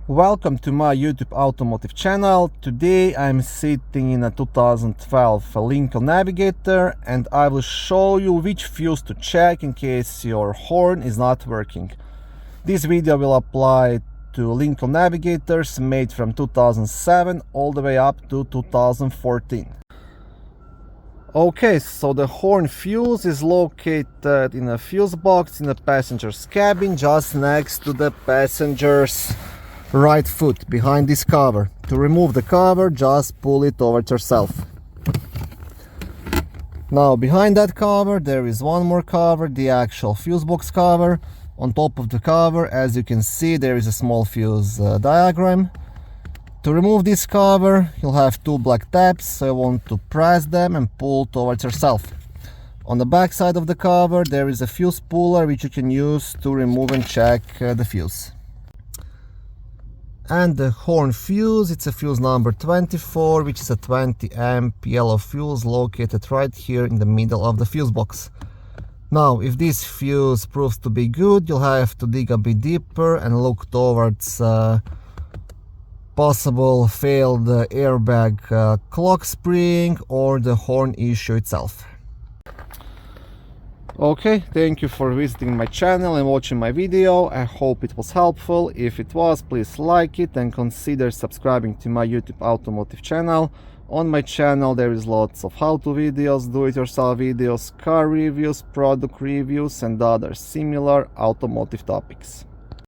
Welcome to my YouTube automotive channel. Today I'm sitting in a 2012 Lincoln Navigator and I will show you which fuse to check in case your horn is not working. This video will apply to Lincoln Navigators made from 2007 all the way up to 2014. Okay, so the horn fuse is located in a fuse box in the passenger's cabin just next to the passenger's right foot behind this cover. To remove the cover, just pull it towards yourself. Now behind that cover there is one more cover, the actual fuse box cover. On top of the cover, as you can see, there is a small fuse diagram. To remove this cover, you'll have two black tabs, so you want to press them and pull towards yourself. On the back side of the cover there is a fuse puller which you can use to remove and check the fuse. And the horn fuse, it's a fuse number 24, which is a 20 amp yellow fuse located right here in the middle of the fuse box. Now, if this fuse proves to be good, you'll have to dig a bit deeper and look towards possible failed airbag clock spring or the horn issue itself. Okay, thank you for visiting my channel and watching my video. I hope it was helpful. If it was, please like it and consider subscribing to my YouTube automotive channel. On my channel there is lots of how-to videos, do-it-yourself videos, car reviews, product reviews and other similar automotive topics.